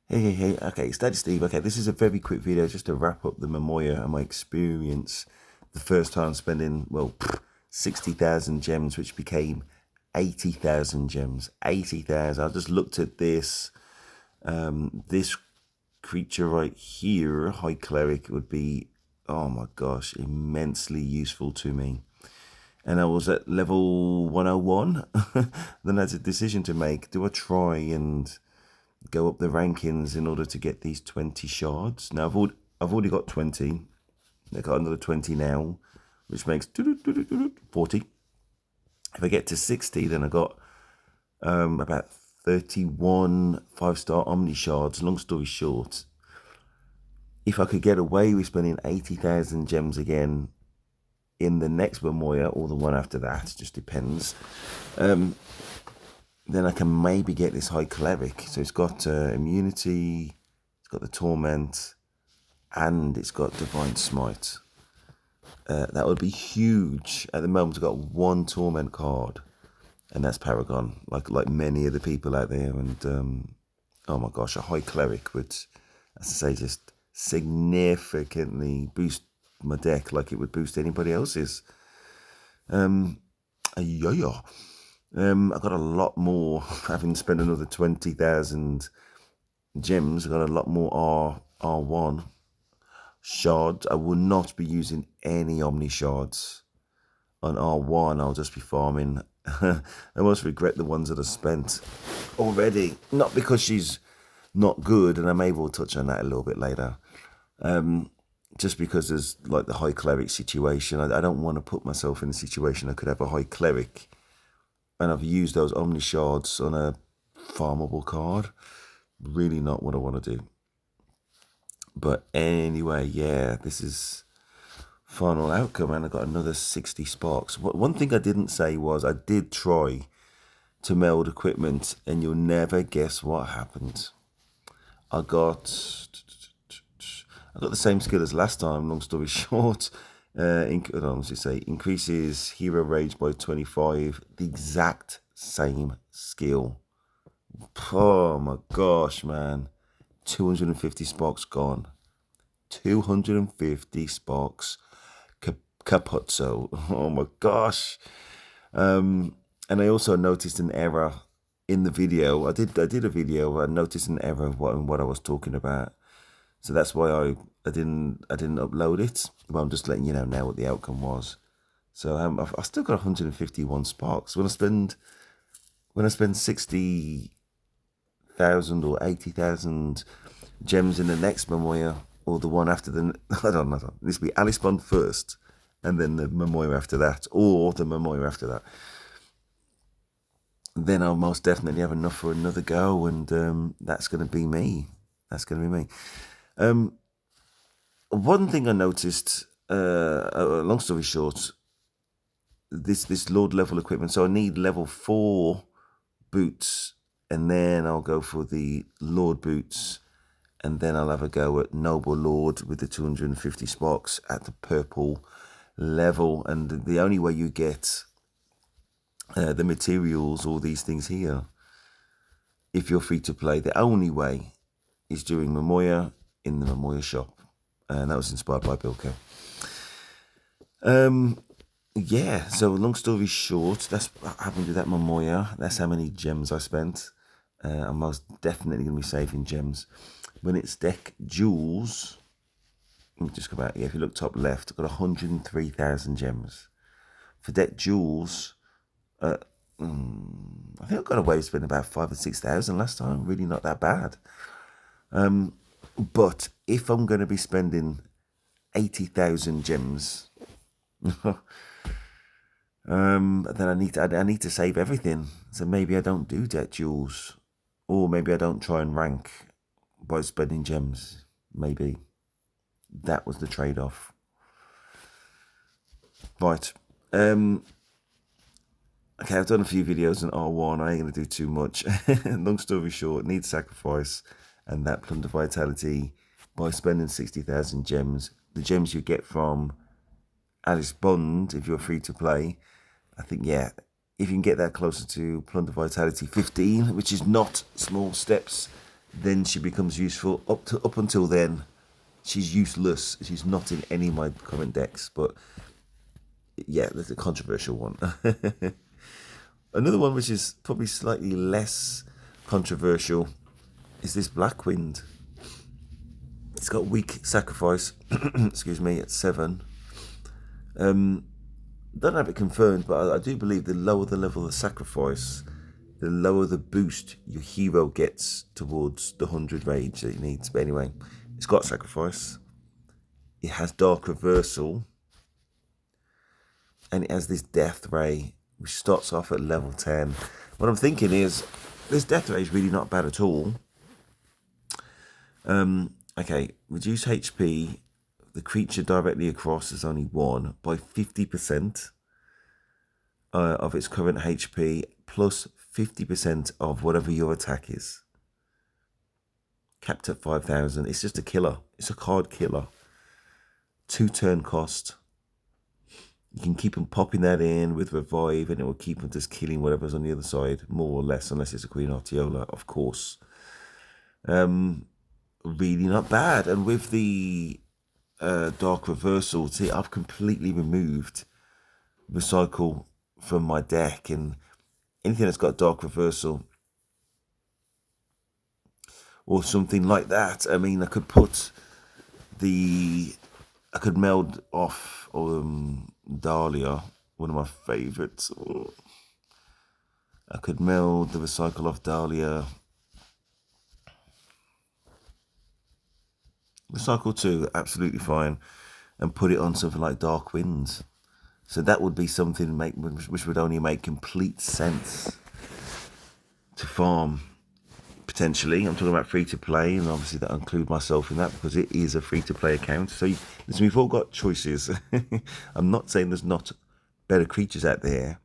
Hey. Okay, it's Daddy Steve. Okay, this is a very quick video just to wrap up the MOMOYA and my experience. The first time spending, well, 60,000 gems, which became 80,000 gems. 80,000. I just looked at this. This creature right here, High Cleric, would be, oh my gosh, immensely useful to me. And I was at level 101. Then I had a decision to make. Do I try and go up the rankings in order to get these 20 shards? Now I've already got 20. I got another 20 now, which makes 40. If I get to 60, then I got about 31 5-star Omni shards. Long story short, if I could get away with spending 80,000 gems again in the next MOMOYA or the one after that, just depends, then I can maybe get this High Cleric. So it's got immunity, it's got the Torment, and it's got Divine Smite. That would be huge. At the moment, I've got one Torment card, and that's Paragon, like many of the people out there. And oh my gosh, a High Cleric would, as I say, just significantly boost my deck like it would boost anybody else's. I got a lot more, having spent another 20,000 gems. I got a lot more R1 shards. I will not be using any Omni shards on R1. I'll just be farming. I almost regret the ones that I spent already. Not because she's not good, and I may well touch on that a little bit later. Just because there's like the High Cleric situation. I don't want to put myself in a situation I could have a High Cleric and I've used those Omni shards on a farmable card. Really not what I want to do. But anyway, yeah, this is final outcome, and I got another 60 sparks. One thing I didn't say was I did try to meld equipment, and you'll never guess what happened. I got the same skill as last time, long story short. Increases hero rage by 25, the exact same skill. Oh my gosh, man. 250 sparks gone. 250 sparks. Capuzzo. Oh my gosh. And I also noticed an error in the video. I did a video. I noticed an error of what I was talking about. So that's why I didn't upload it. But I'm just letting you know now what the outcome was. So I still got 151 sparks. When I spend 60,000 or 80,000 gems in the next MOMOYA or the one after the, I don't know. It needs to be Alice Bond first, and then the MOMOYA after that, or the MOMOYA after that. Then I'll most definitely have enough for another go, and that's going to be me. That's going to be me. One thing I noticed, long story short, this Lord level equipment, so I need level 4 boots, and then I'll go for the Lord boots, and then I'll have a go at Noble Lord with the 250 sparks at the purple level. And the only way you get the materials, all these things here, if you're free to play, the only way is during MOMOYA in the MOMOYA shop. And that was inspired by Bilko. Yeah, so long story short, that's what happened with that MOMOYA. That's how many gems I spent. I'm most definitely going to be saving gems. When it's Deck Jewels, let me just go back. Yeah, if you look top left, I've got 103,000 gems. For Deck Jewels, I think I got away with spending about 5,000 or 6,000 last time. Really not that bad. But if I'm going to be spending 80,000 gems, then I need to save everything. So maybe I don't do Deck Jewels, or maybe I don't try and rank by spending gems. Maybe that was the trade-off. Right. Okay, I've done a few videos on R1. I ain't going to do too much. Long story short, need sacrifice and that plunder vitality by spending 60,000 gems. The gems you get from Alice Bond, if you're free to play, I think, yeah, if you can get that closer to plunder vitality 15, which is not small steps, then she becomes useful. Up until then, she's useless. She's not in any of my current decks. But yeah, that's a controversial one. Another one which is probably slightly less controversial is this Blackwind. It's got weak sacrifice, excuse me, at 7. Don't have it confirmed, but I do believe the lower the level of the sacrifice, the lower the boost your hero gets towards the 100 range that it needs. But anyway, it's got sacrifice. It has Dark Reversal. And it has this Death Ray, which starts off at level 10. What I'm thinking is, this Death Ray is really not bad at all. Okay, reduce HP. The creature directly across is only 1 by 50% of its current HP, plus 50% of whatever your attack is. Capped at 5,000. It's just a killer. It's a card killer. 2-turn cost. You can keep on popping that in with Revive, and it will keep on just killing whatever's on the other side, more or less, unless it's a Queen Artiola, of course. Really not bad. And with the Dark Reversal, see, I've completely removed Recycle from my deck, and anything that's got Dark Reversal or something like that, I mean, I could meld off Dahlia, one of my favourites. I could meld the Recycle off Dahlia. Recycle 2, absolutely fine, and put it on something like Dark Winds. So that would be something which would only make complete sense to farm, potentially. I'm talking about free-to-play, and obviously that include myself in that, because it is a free-to-play account. So listen, we've all got choices. I'm not saying there's not better creatures out there,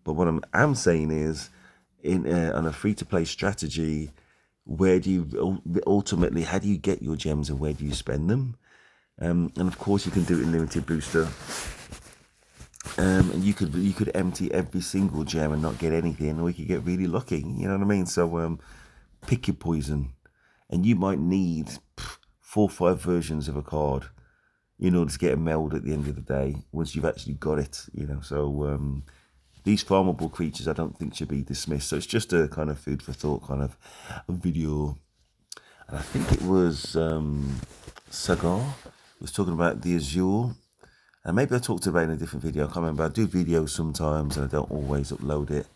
but what I'm saying is, on a free-to-play strategy, where do you ultimately, how do you get your gems and where do you spend them? And of course you can do it in limited booster, and you could empty every single gem and not get anything, or you could get really lucky, you know what I mean? So pick your poison, and you might need 4 or 5 versions of a card in order to get a meld at the end of the day, once you've actually got it, you know. So these farmable creatures I don't think should be dismissed. So it's just a kind of food for thought kind of a video. And I think it was Sagar was talking about the Azure. And maybe I talked about it in a different video. I can't remember. I do videos sometimes and I don't always upload it.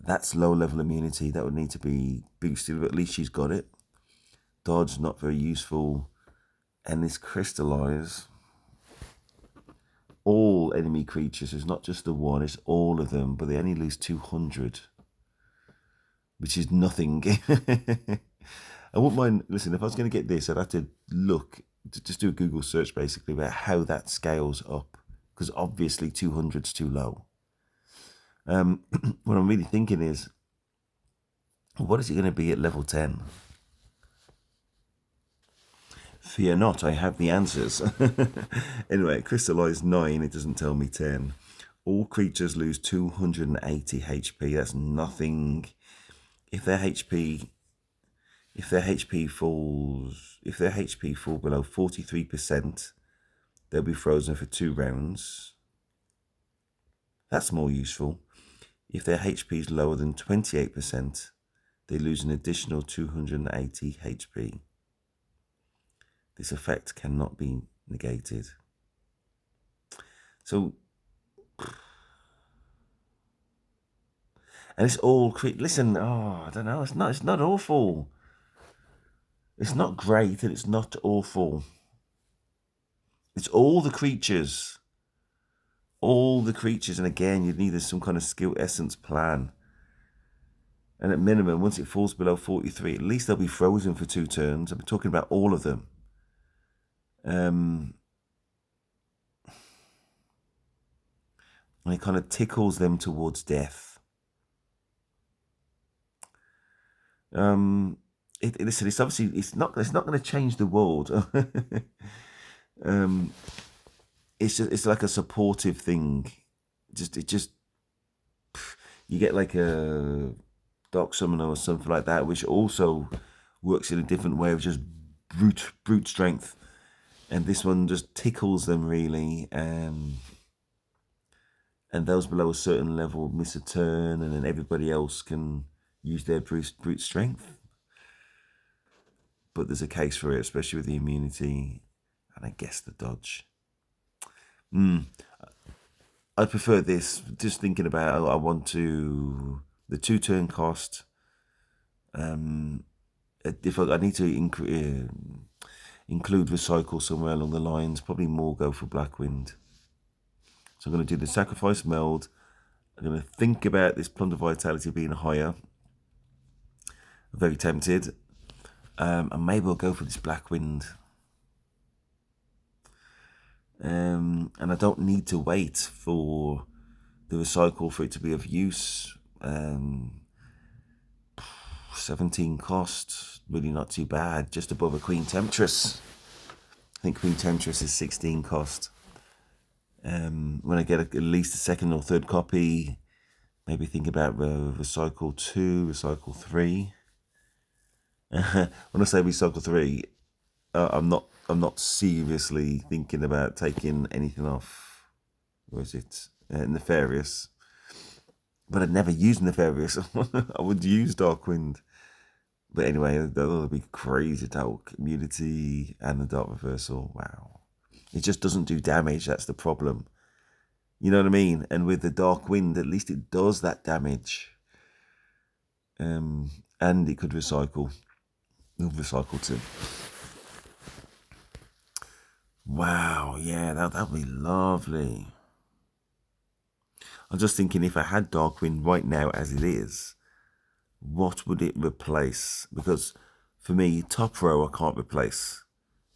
That's low level immunity. That would need to be boosted, but at least she's got it. Dodge, not very useful. And this Crystallize. All enemy creatures, it's not just the one, it's all of them, but they only lose 200, which is nothing. I wouldn't mind, listen, if I was going to get this, I'd have to look, just do a Google search basically about how that scales up, because obviously 200's too low. What I'm really thinking is, what is it going to be at level 10? Fear not, I have the answers. Anyway, Crystallize 9, it doesn't tell me 10. All creatures lose 280 HP. That's nothing. If their HP fall below 43%, they'll be frozen for 2 rounds. That's more useful. If their HP is lower than 28%, they lose an additional 280 HP. This effect cannot be negated. So, and it's all listen. Oh, I don't know. It's not awful. It's not great, and it's not awful. It's all the creatures. All the creatures, and again, you need some kind of skill essence plan. And at minimum, once it falls below 43, at least they'll be frozen for 2 turns. I'm talking about all of them. And it kind of tickles them towards death. Listen, it's obviously it's not going to change the world. It's like a supportive thing. You get like a Dark Summoner or something like that, which also works in a different way of just brute strength. And this one just tickles them really. And those below a certain level miss a turn, and then everybody else can use their brute strength. But there's a case for it, especially with the immunity and I guess the dodge. I prefer this. Just thinking about, I want to the 2-turn cost. If I need to include recycle somewhere along the lines, probably more go for Blackwind. So I'm going to do the sacrifice meld. I'm going to think about this plunder vitality being higher. I'm very tempted. And maybe I'll go for this Blackwind. And I don't need to wait for the recycle for it to be of use. 17 cost, really not too bad, just above a Queen Temptress. I think Queen Temptress is 16 cost. When I get at least a second or third copy, maybe think about recycle 2, recycle 3. When I say recycle 3, I'm not seriously thinking about taking anything off. Where is it? Nefarious. But I'd never use Nefarious. I would use Darkwind. But anyway, that would be crazy. Dark immunity and the Dark Reversal. Wow. It just doesn't do damage. That's the problem. You know what I mean? And with the Darkwind, at least it does that damage. And it could recycle. It'll recycle too. Wow, yeah, that'd be lovely. I'm just thinking, if I had Darkwind right now as it is, what would it replace? Because for me, top row I can't replace.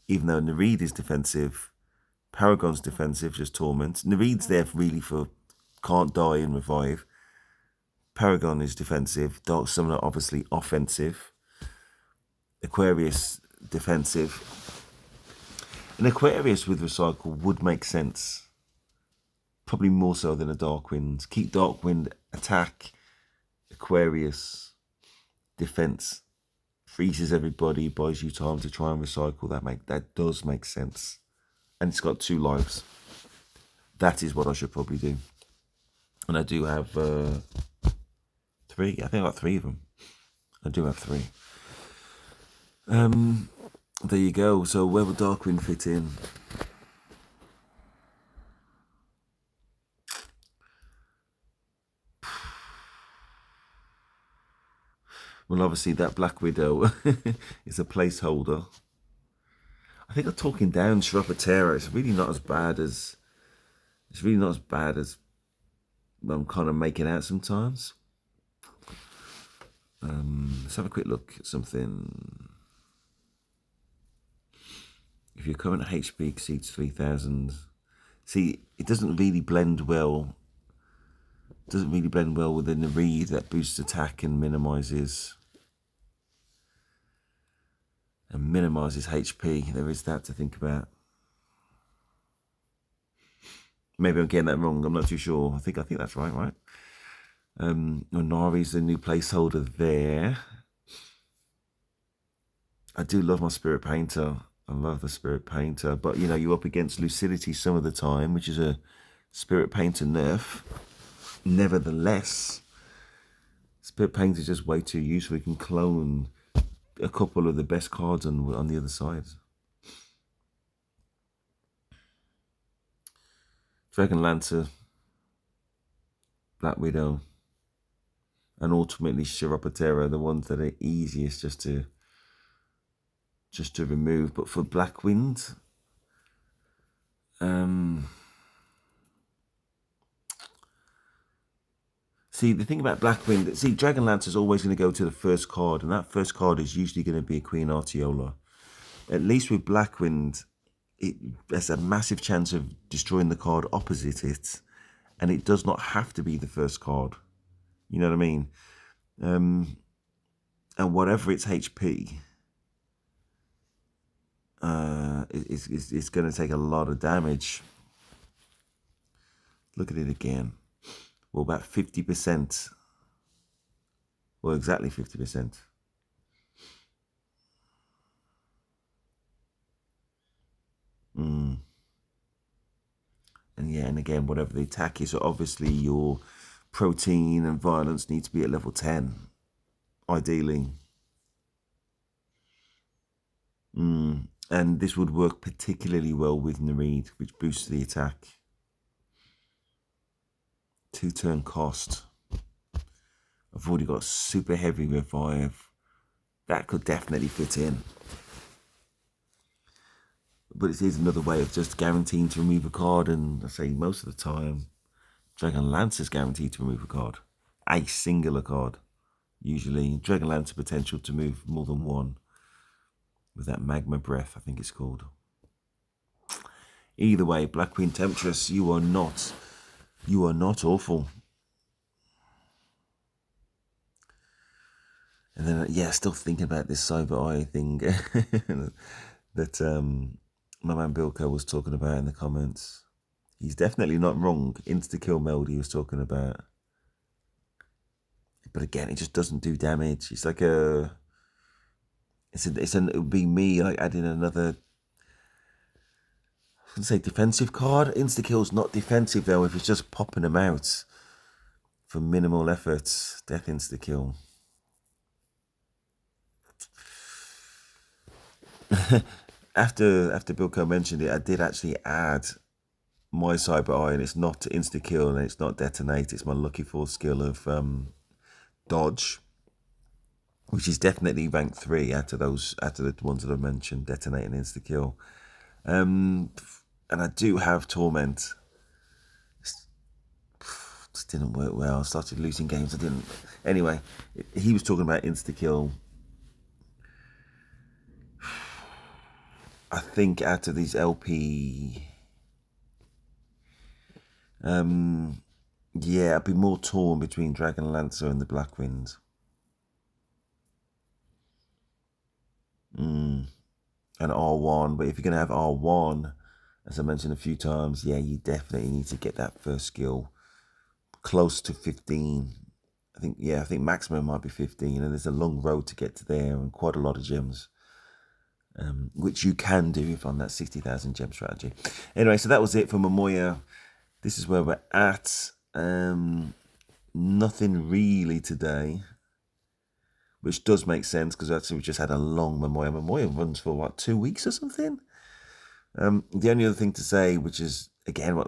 Even though Nereid is defensive, Paragon's defensive, just Torment. Nereid's there really for can't die and revive. Paragon is defensive. Dark Summoner obviously offensive. Aquarius defensive. An Aquarius with recycle would make sense. Probably more so than a Darkwind. Keep Darkwind attack, Aquarius defense, freezes everybody, buys you time to try and recycle. That does make sense. And it's got 2 lives. That is what I should probably do. And I do have 3. I think I got 3 of them. I do have 3. There you go. So where would Darkwind fit in? Well, obviously that Black Widow is a placeholder. I think I'm talking down Shropatera. It's really not as bad as I'm kind of making out sometimes. Let's have a quick look at something. If your current HP exceeds 3,000, see, it doesn't really blend well. It doesn't really blend well with the Nereid that boosts attack and minimises HP. There is that to think about. Maybe I'm getting that wrong. I'm not too sure. I think that's right. Onari's the new placeholder there. I do love my Spirit Painter. I love the Spirit Painter, but you know, you're up against Lucidity some of the time, which is a Spirit Painter nerf. Nevertheless, Spirit Painter is just way too useful. You can clone a couple of the best cards on the other side. Dragon Lancer, Black Widow, and ultimately Shropatera, the ones that are easiest just to remove. But for Blackwind, see, the thing about Blackwind, see, Dragon Lance is always going to go to the first card, and that first card is usually going to be a Queen Artiola. At least with Blackwind, it has a massive chance of destroying the card opposite it, and it does not have to be the first card. You know what I mean? And whatever its HP, it's going to take a lot of damage. Look at it again. Well, about 50%. Well, exactly 50%. And yeah, and again, whatever the attack is, so obviously your protein and violence need to be at level 10, ideally. And this would work particularly well with Nereid, which boosts the attack. 2-turn cost. I've already got super heavy revive. That could definitely fit in. But it is another way of just guaranteeing to remove a card, and I say most of the time, Dragon Lance is guaranteed to remove a card. A singular card. Usually, Dragon Lance potential to move more than one. With that Magma Breath, I think it's called. Either way, Black Queen Temptress, you are not awful. And then, yeah, still thinking about this Cyber Eye thing that my man Bilko was talking about in the comments. He's definitely not wrong. Insta-kill mode he was talking about. But again, it just doesn't do damage. It's like it would be me like adding another, I wouldn't say defensive card. Insta-kill's not defensive though if it's just popping them out for minimal effort. Death insta-kill. After Bilko mentioned it, I did actually add my Cyber Eye, and it's not insta-kill and it's not detonate. It's my Lucky Force skill of dodge, which is definitely rank 3 out of the ones that I mentioned, detonate and insta-kill. And I do have Torment. Just didn't work well. I started losing games. I didn't. Anyway, he was talking about insta-kill. I think out of these LP, yeah, I'd be more torn between Dragon Lancer and the Black Wind. And R1, but if you're going to have R1, as I mentioned a few times, yeah, you definitely need to get that first skill close to 15. I think maximum might be 15, and there's a long road to get to there and quite a lot of gems. Which you can do if on that 60,000 gem strategy. Anyway, so that was it for MOMOYA. This is where we're at. Nothing really today, which does make sense because actually we just had a long MOMOYA. MOMOYA runs for what, 2 weeks or something? The only other thing to say, which is again what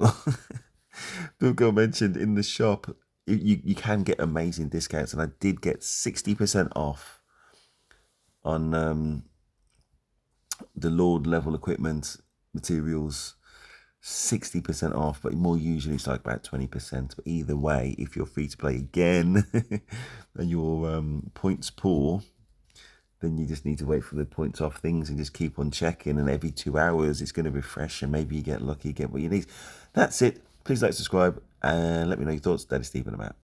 Bilko mentioned in the shop, you can get amazing discounts, and I did get 60% off on the Lord level equipment materials, 60% off, but more usually it's like about 20%. But either way, if you're free to play again and your points poor, then you just need to wait for the points off things and just keep on checking, and every 2 hours it's going to refresh, and maybe you get lucky, get what you need. That's it. Please like, subscribe, and let me know your thoughts. Daddy Stephen, I'm out.